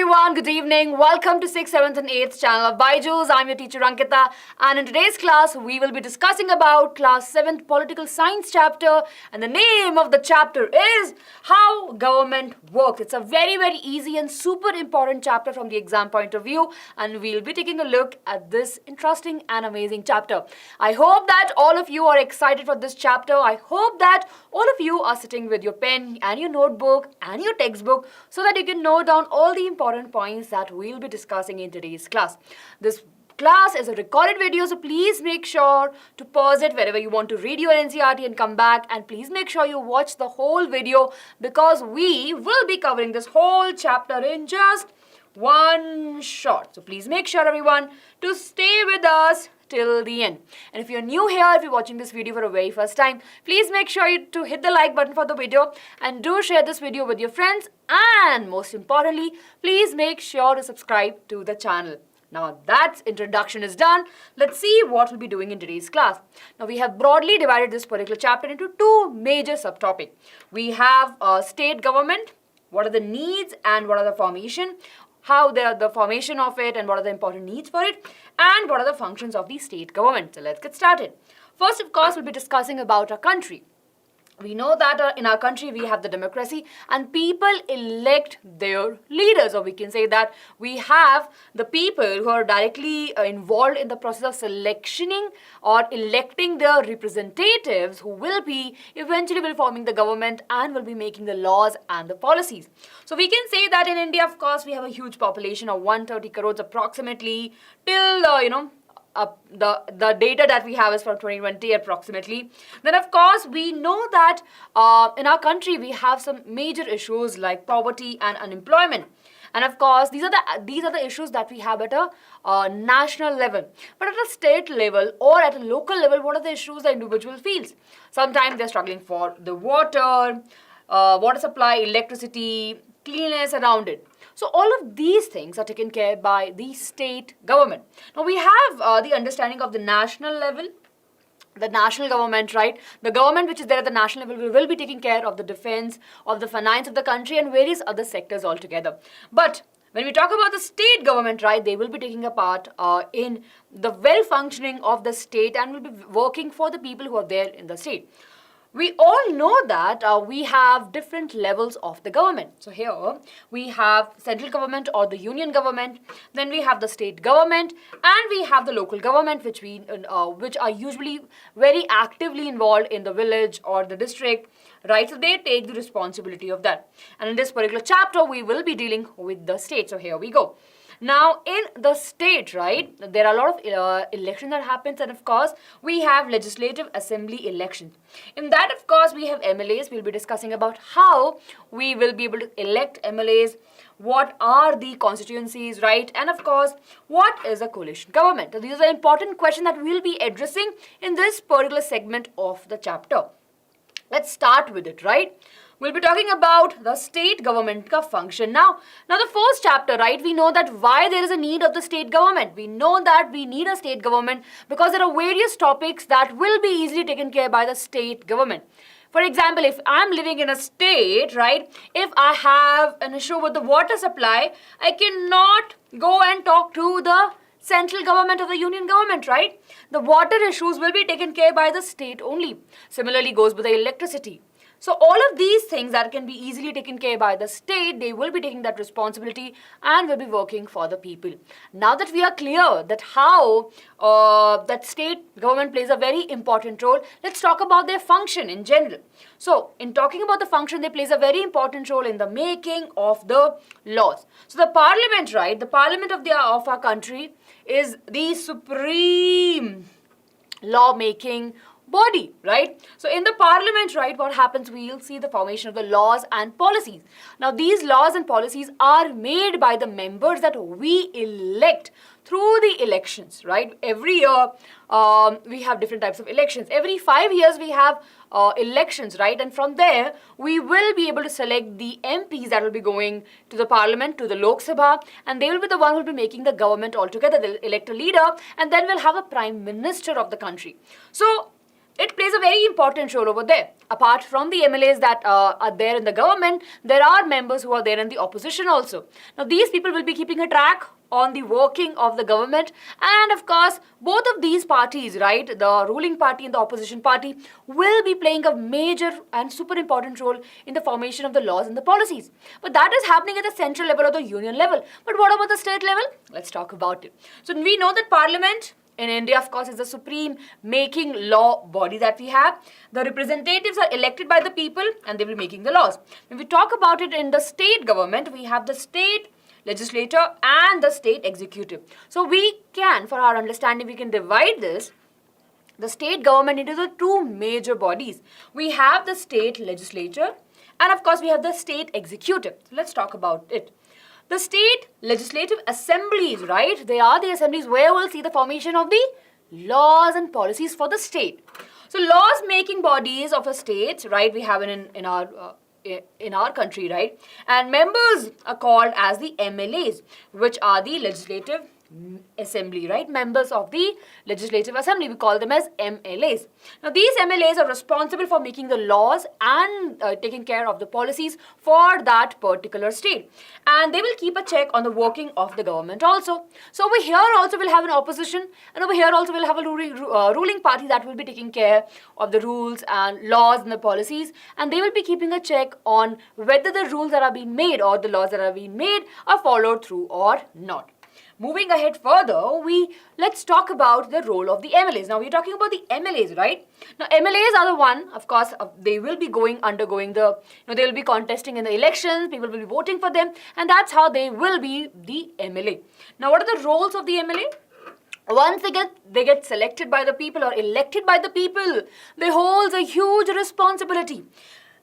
everyone, good evening. Welcome to 6th, 7th and 8th channel of BYJU'S. I'm your teacher Ankita, and in today's class we will be discussing about class 7th political science chapter, and the name of the chapter is How Government Works. It's a very easy and super important chapter from the exam point of view, and we'll be taking a look at this interesting and amazing chapter. I hope that all of you are excited for this chapter. I hope that all of you are sitting with your pen and your notebook and your textbook so that you can note down all the important points that we'll be discussing in today's class. This class is a recorded video, so please make sure to pause it wherever you want to read your NCERT and come back, and please make sure you watch the whole video because we will be covering this whole chapter in just one shot. So please make sure everyone to stay with us till the end. And if you're new here, if you're watching this video for the very first time, please make sure to hit the like button for the video and do share this video with your friends, and most importantly, please make sure to subscribe to the channel. Now that introduction is done, let's see what we'll be doing in today's class. Now we have broadly divided this particular chapter into two major subtopics. We have state government, what are the needs and what are the formation, how the formation of it and what are the important needs for it, and what are the functions of the state government. So let's get started. First, of course, we'll be discussing about our country. We know that in our country we have the democracy and people elect their leaders, or we can say that we have the people who are directly involved in the process of selectioning or electing their representatives who will be eventually forming the government and will be making the laws and the policies. So we can say that in India, of course, we have a huge population of 130 crores approximately till the data that we have is from 2020 approximately. Then of course we know that in our country we have some major issues like poverty and unemployment, and of course these are the issues that we have at a national level. But at a state level or at a local level, what are the issues the individual feels? Sometimes they're struggling for the water supply, electricity, cleanliness around it. So all of these things are taken care by the state government. Now we have the understanding of the national level, the national government, right? The government which is there at the national level will be taking care of the defense, of the finance of the country and various other sectors altogether. But when we talk about the state government, right, they will be taking a part in the well-functioning of the state and will be working for the people who are there in the state. We all know that we have different levels of the government. So here we have central government or the union government, then we have the state government, and we have the local government which are usually very actively involved in the village or the district, right? So they take the responsibility of that. And in this particular chapter, we will be dealing with the state. So here we go. Now, in the state, right, there are a lot of elections that happens, and of course, we have legislative assembly elections. In that, of course, we have MLAs. We'll be discussing about how we will be able to elect MLAs, what are the constituencies, right, and of course, what is a coalition government. So these are important questions that we'll be addressing in this particular segment of the chapter. Let's start with it, right? We'll be talking about the state government ka function. Now the first chapter, right, we know that why there is a need of the state government. We know that we need a state government because there are various topics that will be easily taken care by the state government. For example, if I'm living in a state, right, if I have an issue with the water supply, I cannot go and talk to the central government or the union government, right? The water issues will be taken care by the state only. Similarly goes with the electricity. So all of these things that can be easily taken care by the state, they will be taking that responsibility and will be working for the people. Now that we are clear that how that state government plays a very important role, let's talk about their function in general. So in talking about the function, they plays a very important role in the making of the laws. So the parliament, right, the parliament of our country is the supreme lawmaking body, right? So in the parliament, right, what happens, we'll see the formation of the laws and policies. Now these laws and policies are made by the members that we elect through the elections, right? Every year we have different types of elections. Every 5 years we have elections, right? And from there we will be able to select the MPs that will be going to the parliament, to the Lok Sabha, and they will be the one who will be making the government altogether. They'll elect a leader and then we'll have a prime minister of the country. So it plays a very important role over there. Apart from the MLAs that are there in the government, there are members who are there in the opposition also. Now these people will be keeping a track on the working of the government, and of course both of these parties, right, the ruling party and the opposition party, will be playing a major and super important role in the formation of the laws and the policies. But that is happening at the central level or the union level. But what about the state level? Let's talk about it. So we know that Parliament in India, of course, is the supreme making law body that we have. The representatives are elected by the people and they will be making the laws. When we talk about it in the state government, we have the state legislature and the state executive. So we can, for our understanding, we can divide the state government into the two major bodies. We have the state legislature and of course we have the state executive. So let's talk about it. The state legislative assemblies, right? They are the assemblies where we'll see the formation of the laws and policies for the state. So laws making bodies of a state, right? We have it in our country, right? And members are called as the MLAs, which are the legislative assembly, right? Members of the legislative assembly, we call them as MLAs. Now these MLAs are responsible for making the laws and taking care of the policies for that particular state, and they will keep a check on the working of the government also. So over here also we'll have an opposition, and over here also we'll have a ruling party that will be taking care of the rules and laws and the policies, and they will be keeping a check on whether the rules that are being made or the laws that are being made are followed through or not. Moving ahead further, let's talk about the role of the MLAs. Now we're talking about the MLAs, right? Now MLAs are the one, of course, they will be undergoing they will be contesting in the elections, people will be voting for them, and that's how they will be the MLA. Now what are the roles of the MLA? Once they get selected by the people or elected by the people, they hold a huge responsibility.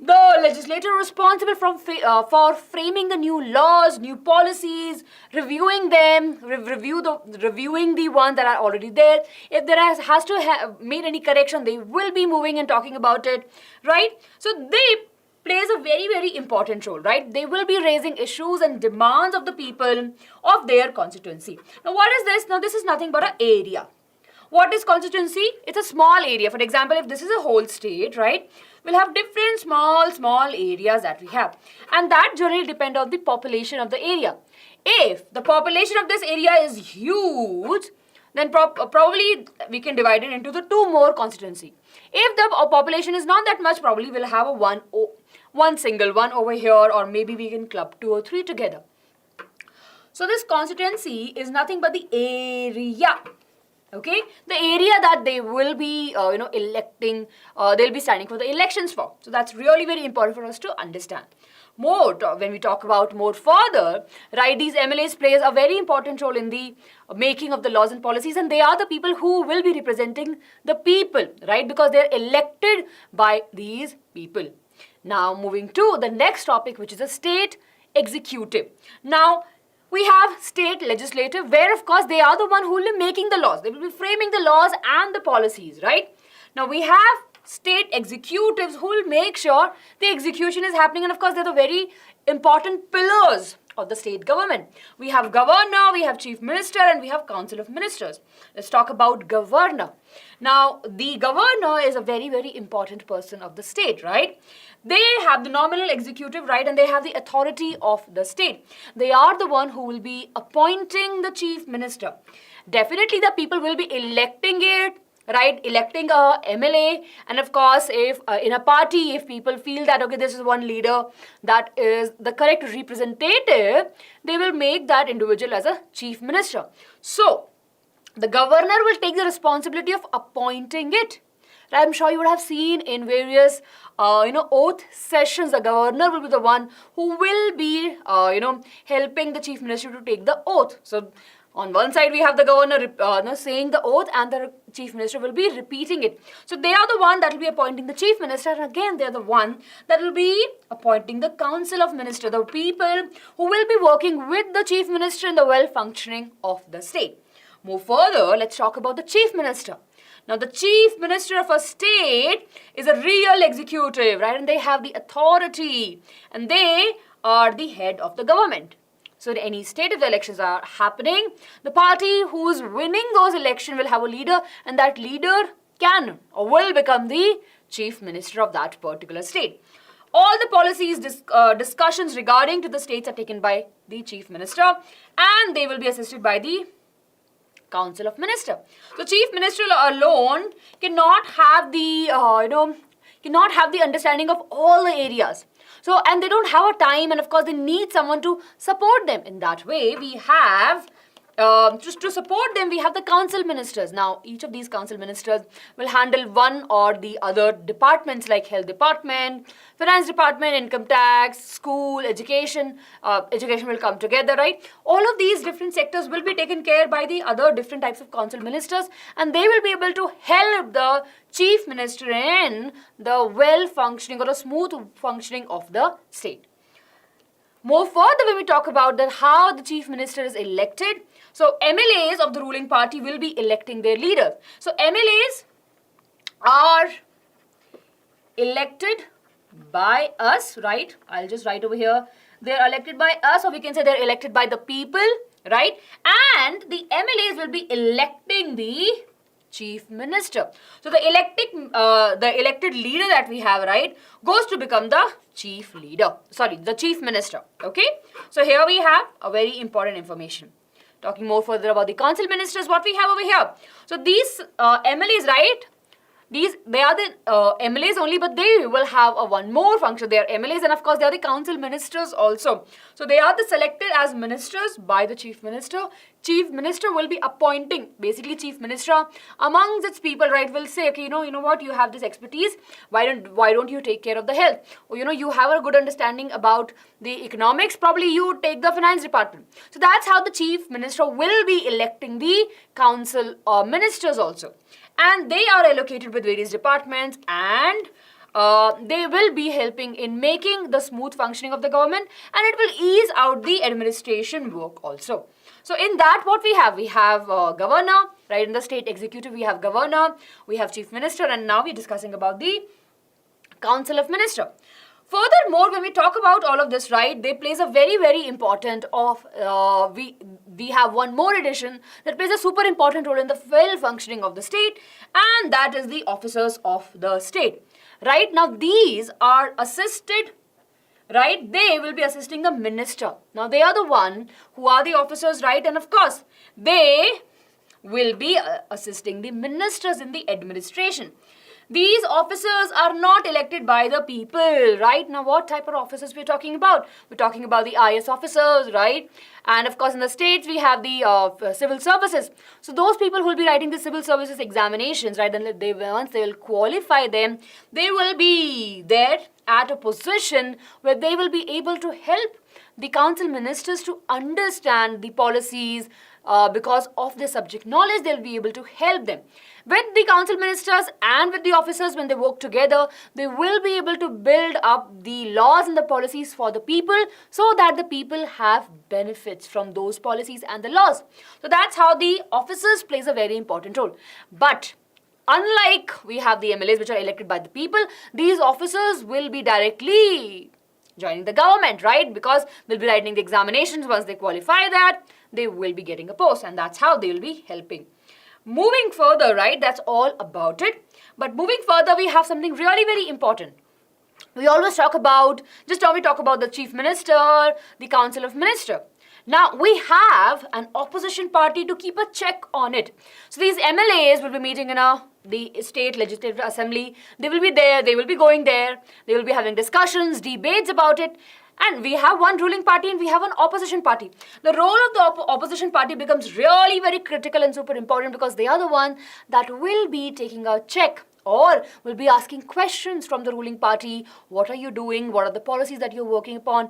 The legislator responsible for framing the new laws, new policies, reviewing them, reviewing the ones that are already there. If there has to have made any correction, they will be moving and talking about it, right? So they plays a very, very important role, right? They will be raising issues and demands of the people of their constituency. Now what is this? Now this is nothing but an area. What is constituency? It's a small area. For example, if this is a whole state, right, we'll have different small areas that we have. And that generally depend on the population of the area. If the population of this area is huge, then probably we can divide it into the two more constituency. If the population is not that much, probably we'll have one single one over here, or maybe we can club 2 or 3 together. So this constituency is nothing but the area. Okay, the area that they will be, electing, they'll be standing for the elections for. So that's really very important for us to understand. When we talk about more further, right, these MLAs plays a very important role in the making of the laws and policies, and they are the people who will be representing the people, right, because they're elected by these people. Now moving to the next topic, which is a state executive. Now, we have state legislative, where of course they are the one who will be making the laws. They will be framing the laws and the policies, right? Now we have state executives who will make sure the execution is happening, and of course they're the very important pillars of the state government. We have governor, we have chief minister, and we have council of ministers. Let's talk about governor. Now the governor is a very, very important person of the state, right? They have the nominal executive right, and they have the authority of the state. They are the one who will be appointing the chief minister. Definitely the people will be electing it, right? Electing a MLA, and of course if in a party, if people feel that okay, this is one leader that is the correct representative, they will make that individual as a chief minister. So the governor will take the responsibility of appointing it. I'm sure you would have seen in various, oath sessions, the governor will be the one who will be, helping the chief minister to take the oath. So on one side, we have the governor saying the oath, and the chief minister will be repeating it. So they are the one that will be appointing the chief minister, and again, they are the one that will be appointing the council of ministers, the people who will be working with the chief minister in the well-functioning of the state. Move further, let's talk about the chief minister. Now, the chief minister of a state is a real executive, right? And they have the authority, and they are the head of the government. So in any state, if the elections are happening, the party who's winning those elections will have a leader, and that leader can or will become the chief minister of that particular state. All the policies, discussions regarding to the states are taken by the chief minister, and they will be assisted by the council of minister. So chief minister alone cannot have the cannot have the understanding of all the areas. So, and they don't have a time, and of course they need someone to support them. In that way, we have to support them, we have the council ministers. Now, each of these council ministers will handle one or the other departments like health department, finance department, income tax, school, education. Education will come together, right? All of these different sectors will be taken care by the other different types of council ministers, and they will be able to help the chief minister in the well functioning or a smooth functioning of the state. More further, when we talk about that how the chief minister is elected, so MLAs of the ruling party will be electing their leaders. So MLAs are elected by us, right? I'll just write over here. They're elected by us, or we can say they're elected by the people, right? And the MLAs will be electing the chief minister. So the elected leader that we have, right, goes to become the chief minister. Okay. So here we have a very important information. Talking more further about the council ministers, what we have over here. So these MLAs, right, they are the MLAs only, but they will have a one more function. They are MLAs, and of course they are the council ministers also. So they are selected as ministers by the chief minister. Chief minister will be appointing, basically chief minister amongst its people, right, will say, okay, you know what, you have this expertise, why don't you take care of the health? Or you have a good understanding about the economics, probably you take the finance department. So that's how the chief minister will be electing the council ministers also. And they are allocated with various departments, and they will be helping in making the smooth functioning of the government, and it will ease out the administration work also. So in that, what we have governor, right? In the state executive, we have governor, we have chief minister, and now we're discussing about the council of minister. Furthermore, when we talk about all of this, right, they plays a very, very important we have one more addition that plays a super important role in the well functioning of the state, and that is the officers of the state. Right now, these are assisted, right? They will be assisting the minister. Now, they are the one who are the officers, right? And of course, they will be assisting the ministers in the administration. These officers are not elected by the people, right? Now, what type of officers we're talking about? We're talking about the IS officers, right? And of course, in the states, we have the civil services. So those people who will be writing the civil services examinations, right? And once they will qualify them, they will be there at a position where they will be able to help the council ministers to understand the policies. Because of their subject knowledge, they'll be able to help them. With the council ministers and with the officers, when they work together, they will be able to build up the laws and the policies for the people, so that the people have benefits from those policies and the laws. So that's how the officers plays a very important role. But unlike we have the MLAs, which are elected by the people, these officers will be directly joining the government, right? Because they'll be writing the examinations. Once they qualify that, they will be getting a post, and that's how they will be helping. Moving further, right, that's all about it. But moving further, we have something really very important. We always talk about, just now we talk about the chief minister, the council of minister. Now, we have an opposition party to keep a check on it. So these MLAs will be meeting in the state legislative assembly. They will be there, they will be going there, they will be having discussions, debates about it. And we have one ruling party and we have an opposition party. The role of the opposition party becomes really very critical and super important, because they are the one that will be taking a check or will be asking questions from the ruling party. What are you doing? What are the policies that you're working upon?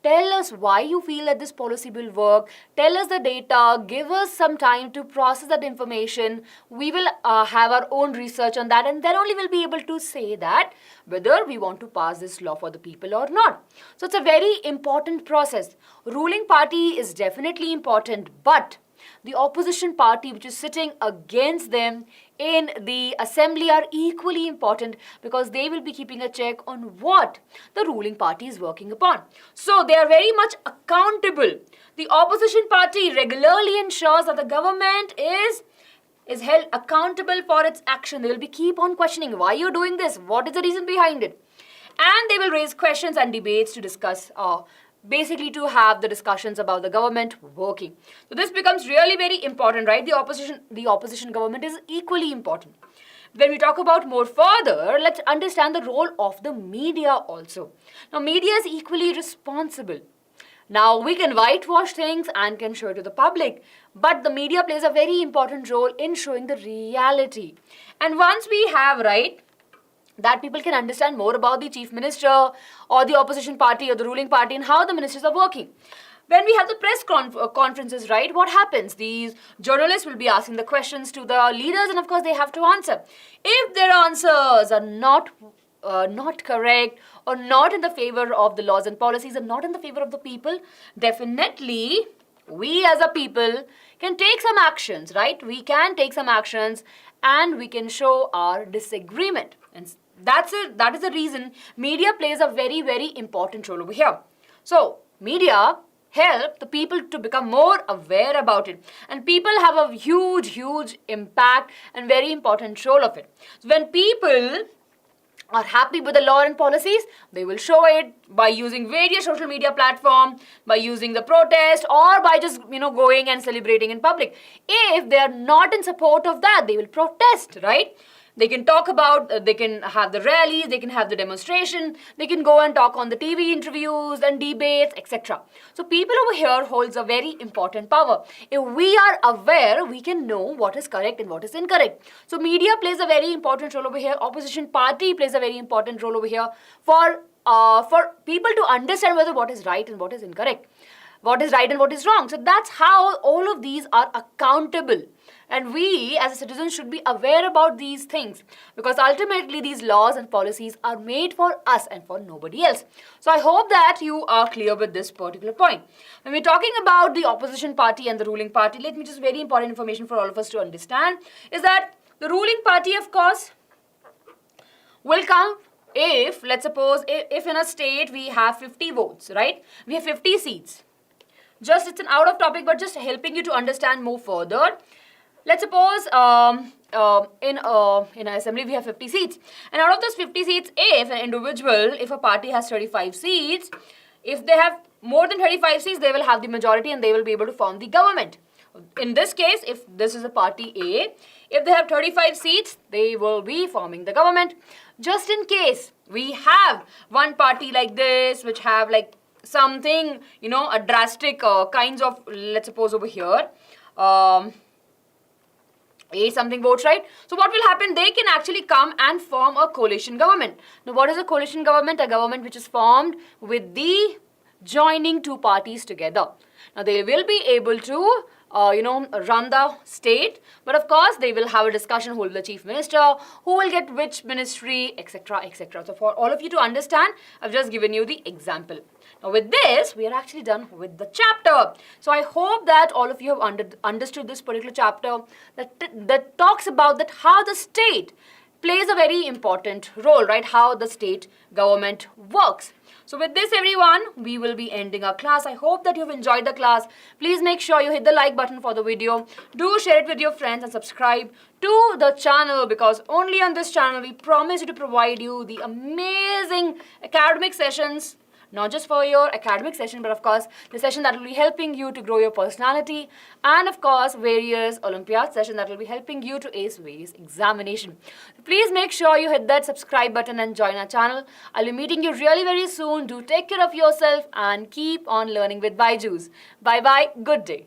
Tell us why you feel that this policy will work. Tell us the data. Give us some time to process that information. We will have our own research on that, and then only we'll be able to say that whether we want to pass this law for the people or not. So it's a very important process. Ruling party is definitely important, but the opposition party which is sitting against them in the assembly are equally important, because they will be keeping a check on what the ruling party is working upon. So they are very much accountable. The opposition party regularly ensures that the government is is held accountable for its action. They will be keep on questioning why you're doing this, what is the reason behind it. And they will raise questions and debates to discuss, basically to have the discussions about the government working. So this becomes really very important, right? The opposition government is equally important. When we talk about more further, let's understand the role of the media also. Now, media is equally responsible. Now, we can whitewash things and can show it to the public, but the media plays a very important role in showing the reality. And once we have, right, that people can understand more about the chief minister or the opposition party or the ruling party and how the ministers are working. When we have the press conferences, right, what happens? These journalists will be asking the questions to the leaders, and of course they have to answer. If their answers are not correct or not in the favor of the laws and policies and not in the favor of the people, definitely we as a people can take some actions, right? We can take some actions and we can show our disagreement. And that is the reason media plays a very, very important role over here. So, media help the people to become more aware about it. And people have a huge, huge impact and very important role of it. So when people are happy with the law and policies, they will show it by using various social media platforms, by using the protest, or by just, going and celebrating in public. If they are not in support of that, they will protest, right? They can talk about, they can have the rallies, they can have the demonstration, they can go and talk on the TV interviews and debates, etc. So people over here holds a very important power. If we are aware, we can know what is correct and what is incorrect. So media plays a very important role over here. Opposition party plays a very important role over here for people to understand whether what is right and what is incorrect, what is right and what is wrong. So that's how all of these are accountable. And we as a citizen should be aware about these things, because ultimately these laws and policies are made for us and for nobody else. So I hope that you are clear with this particular point. When we're talking about the opposition party and the ruling party, let me just very important information for all of us to understand is that the ruling party, of course, will come if, let's suppose, if in a state we have 50 votes, right? We have 50 seats. Just, it's an out of topic, but just helping you to understand more further. Let's suppose in an assembly we have 50 seats. And out of those 50 seats, if a party has 35 seats, if they have more than 35 seats, they will have the majority and they will be able to form the government. In this case, if this is a party A, if they have 35 seats, they will be forming the government. Just in case we have one party like this, which have like something, a drastic kinds of, let's suppose over here, 8 something votes, right? So what will happen? They can actually come and form a coalition government. Now, what is a coalition government? A government which is formed with the joining two parties together. Now, they will be able to, run the state. But of course, they will have a discussion who will be the chief minister, who will get which ministry, etc., etc. So for all of you to understand, I've just given you the example. Now with this, we are actually done with the chapter. So I hope that all of you have understood this particular chapter that talks about that how the state plays a very important role, right? How the state government works. So with this, everyone, we will be ending our class. I hope that you've enjoyed the class. Please make sure you hit the like button for the video. Do share it with your friends and subscribe to the channel, because only on this channel we promise you to provide you the amazing academic sessions, not just for your academic session, but of course the session that will be helping you to grow your personality, and of course various Olympiad session that will be helping you to ace various examination. So please make sure you hit that subscribe button and join our channel. I'll be meeting you really very soon. Do take care of yourself and keep on learning with BYJU'S. Bye bye. Good day.